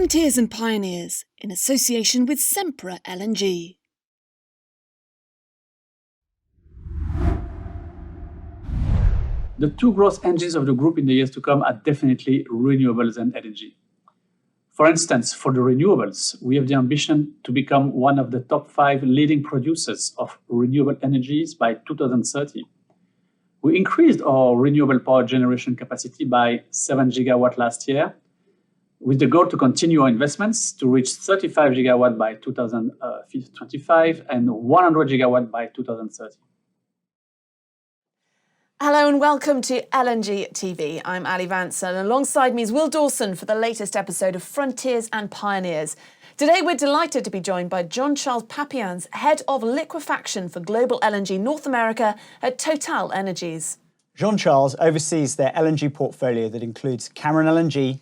Frontiers and Pioneers, in association with Sempra LNG. The two growth engines of the group in the years to come are definitely renewables and LNG. For instance, for the renewables, we have the ambition to become one of the top 5 leading producers of renewable energies by 2030. We increased our renewable power generation capacity by 7 gigawatt last year, with the goal to continue our investments to reach 35 gigawatt by 2025 and 100 gigawatt by 2030. Hello and welcome to LNG TV. I'm Ali Vance and alongside me is Will Dawson for the latest episode of Frontiers and Pioneers. Today we're delighted to be joined by Jean-Charles Papeians, Head of Liquefaction for Global LNG North America at TotalEnergies. Jean-Charles oversees their LNG portfolio that includes Cameron LNG,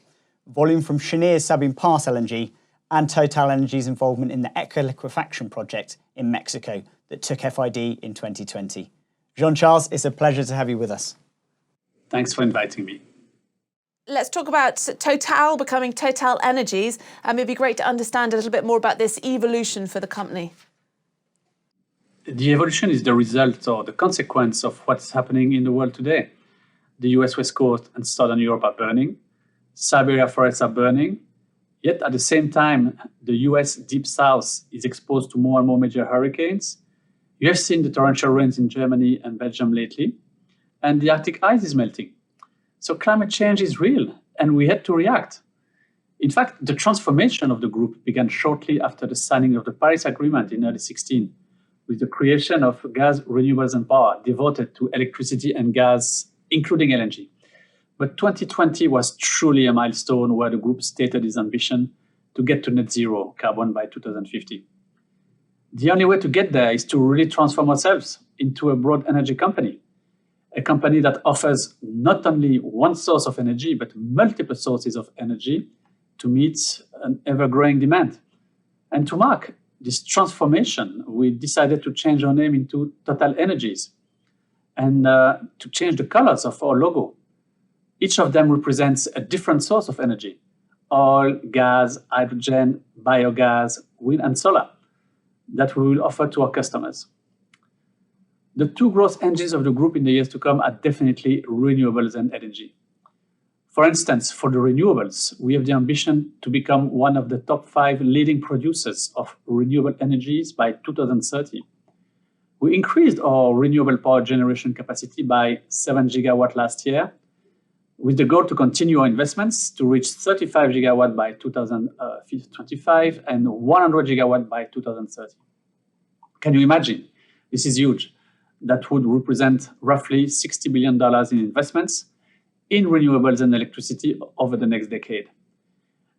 volume from Cheniere's Sabine Pass LNG and TotalEnergies' involvement in the Eco Liquefaction project in Mexico that took FID in 2020. Jean-Charles, it's a pleasure to have you with us. Thanks for inviting me. Let's talk about Total becoming TotalEnergies. It'd be great to understand a little bit more about this evolution for the company. The evolution is the result or the consequence of what's happening in the world today. The US West Coast and Southern Europe are burning. Siberia forests are burning. Yet at the same time, the US Deep South is exposed to more and more major hurricanes. You have seen the torrential rains in Germany and Belgium lately, and the Arctic ice is melting. So climate change is real, and we had to react. In fact, the transformation of the group began shortly after the signing of the Paris Agreement in early 2016, with the creation of gas, renewables, and power devoted to electricity and gas, including LNG. But 2020 was truly a milestone where the group stated its ambition to get to net zero carbon by 2050. The only way to get there is to really transform ourselves into a broad energy company, a company that offers not only one source of energy, but multiple sources of energy to meet an ever-growing demand. And to mark this transformation, we decided to change our name into TotalEnergies and to change the colors of our logo. Each of them represents a different source of energy: oil, gas, hydrogen, biogas, wind, and solar that we will offer to our customers. The two growth engines of the group in the years to come are definitely renewables and LNG. For instance, for the renewables, we have the ambition to become one of the top 5 leading producers of renewable energies by 2030. We increased our renewable power generation capacity by 7 gigawatt last year, with the goal to continue our investments to reach 35 gigawatt by 2025 and 100 gigawatt by 2030. Can you imagine? This is huge. That would represent roughly $60 billion in investments in renewables and electricity over the next decade.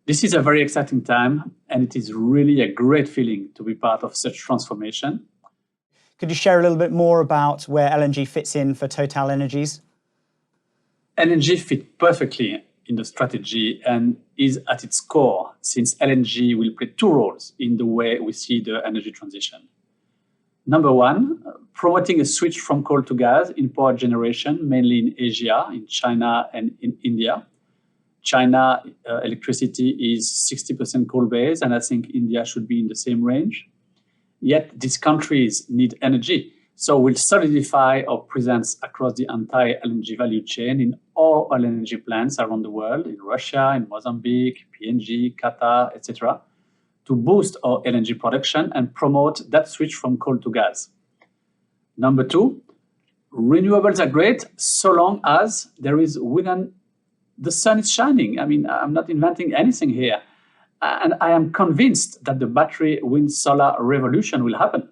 This is a very exciting time, and it is really a great feeling to be part of such transformation. Could you share a little bit more about where LNG fits in for TotalEnergies? LNG fits perfectly in the strategy and is at its core, since LNG will play 2 roles in the way we see the energy transition. Number 1, promoting a switch from coal to gas in power generation, mainly in Asia, in China and in India. China electricity is 60% coal-based, and I think India should be in the same range. Yet these countries need energy, so we'll solidify our presence across the entire LNG value chain in all LNG plants around the world, in Russia, in Mozambique, PNG, Qatar, etc., to boost our LNG production and promote that switch from coal to gas. Number 2, renewables are great so long as there is wind and the sun is shining. I mean, I'm not inventing anything here. And I am convinced that the battery, wind, solar revolution will happen.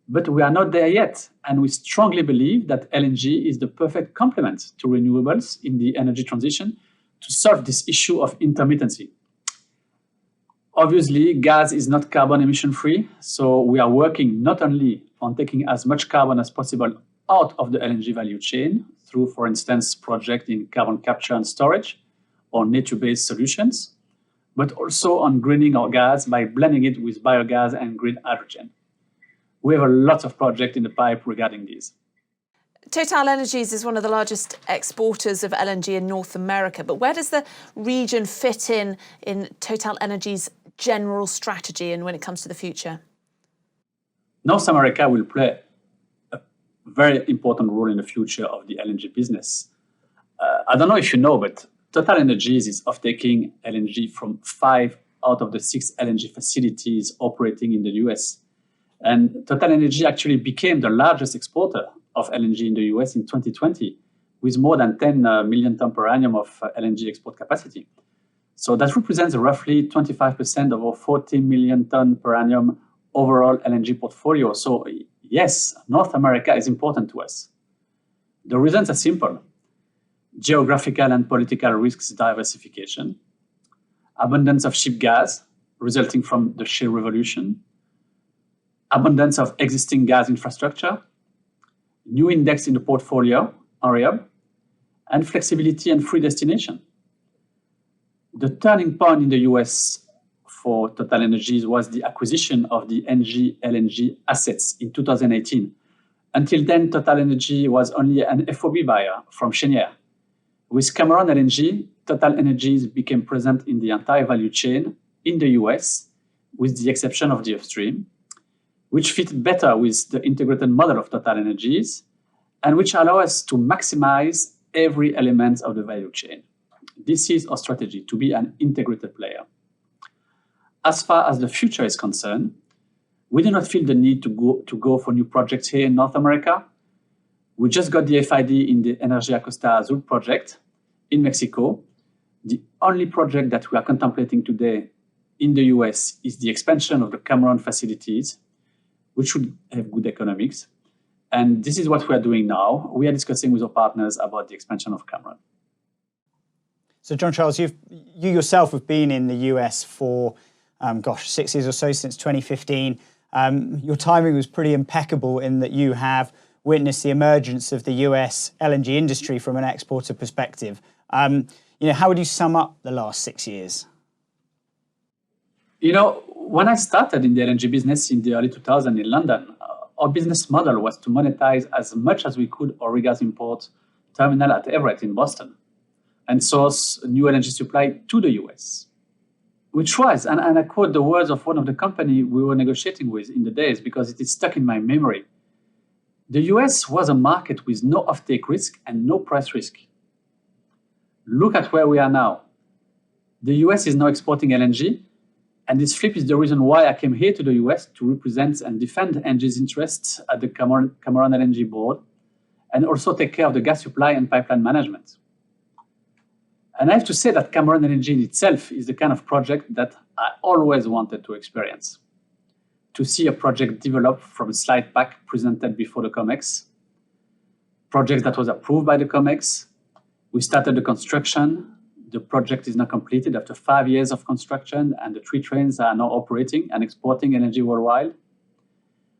But we are not there yet, and we strongly believe that LNG is the perfect complement to renewables in the energy transition to solve this issue of intermittency. Obviously, gas is not carbon emission free, so we are working not only on taking as much carbon as possible out of the LNG value chain through, for instance, projects in carbon capture and storage or nature-based solutions, but also on greening our gas by blending it with biogas and green hydrogen. We have a lot of projects in the pipe regarding these. TotalEnergies is one of the largest exporters of LNG in North America, but where does the region fit in TotalEnergies' general strategy and when it comes to the future? North America will play a very important role in the future of the LNG business. I don't know if you know, but TotalEnergies is off-taking LNG from 5 out of the 6 LNG facilities operating in the US. And TotalEnergies actually became the largest exporter of LNG in the US in 2020, with more than 10 million tonnes per annum of LNG export capacity. So that represents roughly 25% of our 40 million tonne per annum overall LNG portfolio. So yes, North America is important to us. The reasons are simple: geographical and political risks diversification, abundance of cheap gas resulting from the shale revolution, abundance of existing gas infrastructure, new index in the portfolio area, and flexibility and free destination. The turning point in the US for TotalEnergies was the acquisition of the NG LNG assets in 2018. Until then, TotalEnergies was only an FOB buyer from Cheniere. With Cameron LNG, TotalEnergies became present in the entire value chain in the US, with the exception of the upstream, which fit better with the integrated model of TotalEnergies and which allow us to maximize every element of the value chain. This is our strategy, to be an integrated player. As far as the future is concerned, we do not feel the need to go for new projects here in North America. We just got the FID in the Energía Costa Azul project in Mexico. The only project that we are contemplating today in the US is the expansion of the Cameron facilities, which should have good economics. And this is what we are doing now. We are discussing with our partners about the expansion of Cameron. So Jean-Charles, you yourself have been in the US for, 6 years or so, since 2015. Your timing was pretty impeccable in that you have witnessed the emergence of the US LNG industry from an exporter perspective. How would you sum up the last 6 years? When I started in the LNG business in the early 2000s in London, our business model was to monetize as much as we could our regas import terminal at Everett in Boston and source new LNG supply to the US. Which was, and I quote the words of one of the companies we were negotiating with in the days because it is stuck in my memory. The US was a market with no offtake risk and no price risk. Look at where we are now. The US is now exporting LNG, and this flip is the reason why I came here to the US to represent and defend ENGIE's interests at the Cameron LNG board, and also take care of the gas supply and pipeline management. And I have to say that Cameron LNG in itself is the kind of project that I always wanted to experience. To see a project develop from a slide pack presented before the COMEX, project that was approved by the COMEX. We started the construction. The project is now completed after 5 years of construction, and the 3 trains are now operating and exporting LNG worldwide.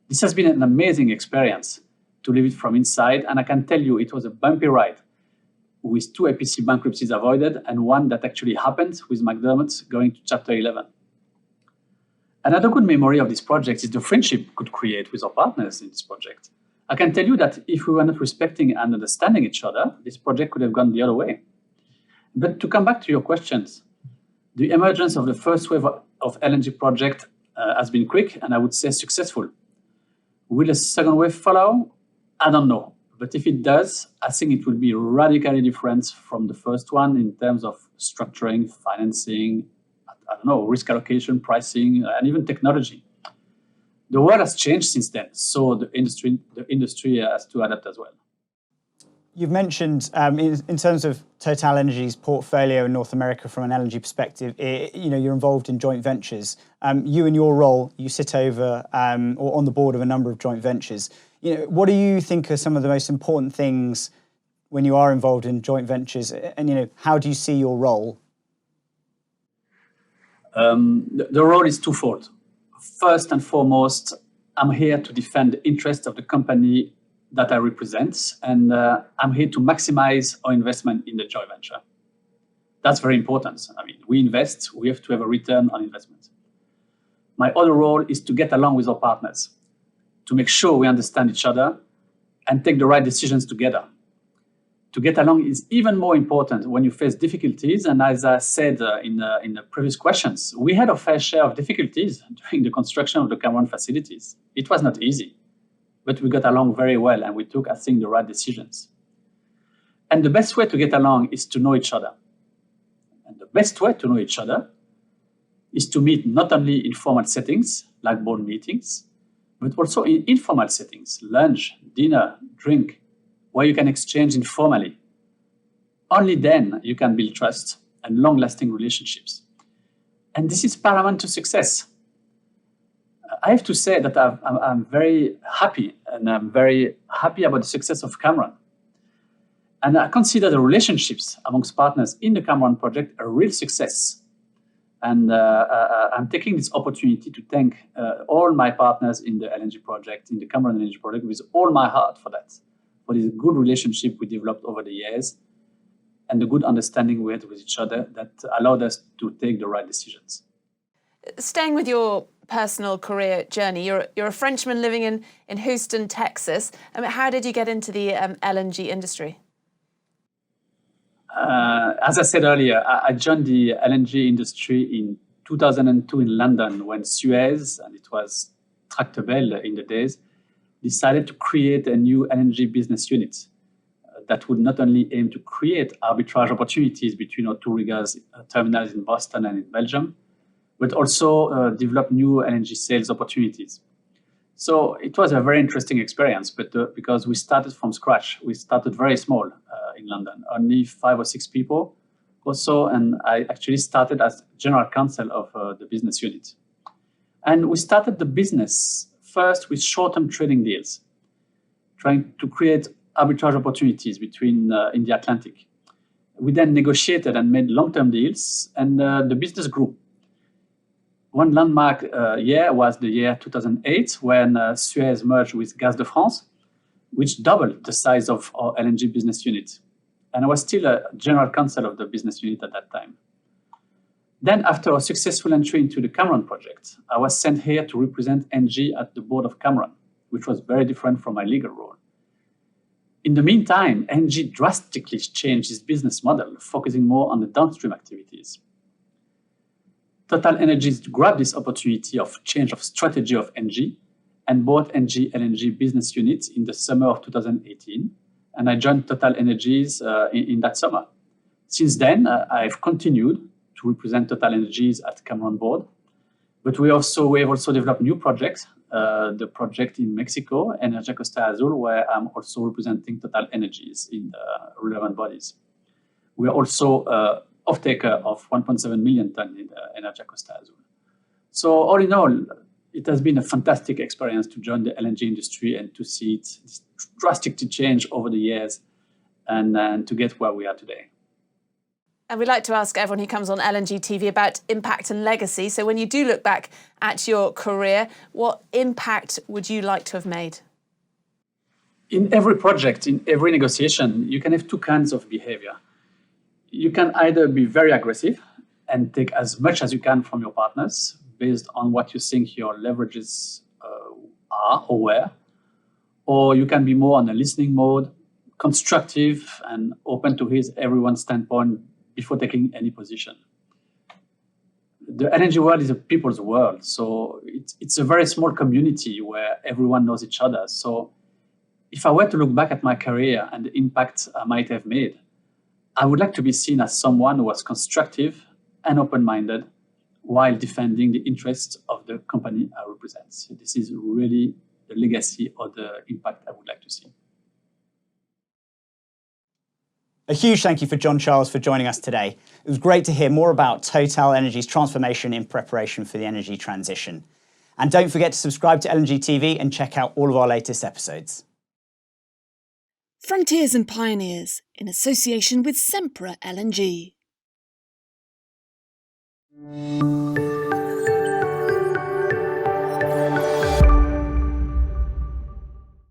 This has been an amazing experience to live it from inside, and I can tell you it was a bumpy ride with 2 APC bankruptcies avoided and one that actually happened with McDermott's going to Chapter 11. Another good memory of this project is the friendship we could create with our partners in this project. I can tell you that if we were not respecting and understanding each other, this project could have gone the other way. But to come back to your questions, the emergence of the first wave of LNG project has been quick and I would say successful. Will a second wave follow? I don't know. But if it does, I think it will be radically different from the first one in terms of structuring, financing, risk allocation, pricing, and even technology. The world has changed since then, so the industry has to adapt as well. You've mentioned, in terms of TotalEnergies' portfolio in North America from an LNG perspective, you're involved in joint ventures. You in your role, you sit over or on the board of a number of joint ventures. What do you think are some of the most important things when you are involved in joint ventures? And how do you see your role? The role is twofold. First and foremost, I'm here to defend the interests of the company that I represent, and I'm here to maximize our investment in the joint venture. That's very important. We invest, we have to have a return on investment. My other role is to get along with our partners, to make sure we understand each other and take the right decisions together. To get along is even more important when you face difficulties. And as I said in the previous questions, we had a fair share of difficulties during the construction of the Cameron facilities. It was not easy, but we got along very well and we took, I think, the right decisions. And the best way to get along is to know each other. And the best way to know each other is to meet not only in formal settings, like board meetings, but also in informal settings, lunch, dinner, drink, where you can exchange informally. Only then you can build trust and long-lasting relationships. And this is paramount to success. I have to say that I'm very happy, and I'm very happy about the success of Cameron. And I consider the relationships amongst partners in the Cameron project a real success. And I'm taking this opportunity to thank all my partners in the LNG project, in the Cameron LNG project, with all my heart for that, for this good relationship we developed over the years and the good understanding we had with each other that allowed us to take the right decisions. Staying with your personal career journey, you're a Frenchman living in Houston, Texas. How did you get into the LNG industry? As I said earlier, I joined the LNG industry in 2002 in London when Suez, and it was Tractebel in the days, decided to create a new LNG business unit that would not only aim to create arbitrage opportunities between our two regas terminals in Boston and in Belgium, but also develop new LNG sales opportunities. So it was a very interesting experience, but because we started from scratch, we started very small in London, only 5 or 6 people or so, and I actually started as general counsel of the business unit. And we started the business first with short-term trading deals, trying to create arbitrage opportunities between in the Atlantic. We then negotiated and made long-term deals, and the business grew. One landmark year was the year 2008, when Suez merged with Gaz de France, which doubled the size of our LNG business unit. And I was still a general counsel of the business unit at that time. Then, after a successful entry into the Cameron project, I was sent here to represent NG at the board of Cameron, which was very different from my legal role. In the meantime, NG drastically changed its business model, focusing more on the downstream activities. TotalEnergies grabbed this opportunity of change of strategy of NG and bought NG LNG business unit in the summer of 2018, and I joined TotalEnergies in that summer. Since then, I've continued to represent TotalEnergies at Cameron board, but we have also developed new projects. The project in Mexico, Energía Costa Azul, where I'm also representing TotalEnergies in the relevant bodies. We are also off-taker of 1.7 million tons in Energía Costa Azul. So all in all, it has been a fantastic experience to join the LNG industry and to see it drastically change over the years and to get where we are today. And we like to ask everyone who comes on LNG TV about impact and legacy. So when you do look back at your career, what impact would you like to have made? In every project, in every negotiation, you can have two kinds of behavior. You can either be very aggressive and take as much as you can from your partners based on what you think your leverages are or were, or you can be more on a listening mode, constructive and open to hear everyone's standpoint before taking any position. The LNG world is a people's world, so it's a very small community where everyone knows each other. So if I were to look back at my career and the impact I might have made, I would like to be seen as someone who was constructive and open-minded while defending the interests of the company I represent. So this is really the legacy or the impact I would like to see. A huge thank you for Jean-Charles for joining us today. It was great to hear more about TotalEnergies transformation in preparation for the energy transition. And don't forget to subscribe to LNG TV and check out all of our latest episodes. Frontiers and Pioneers, in association with Sempra LNG.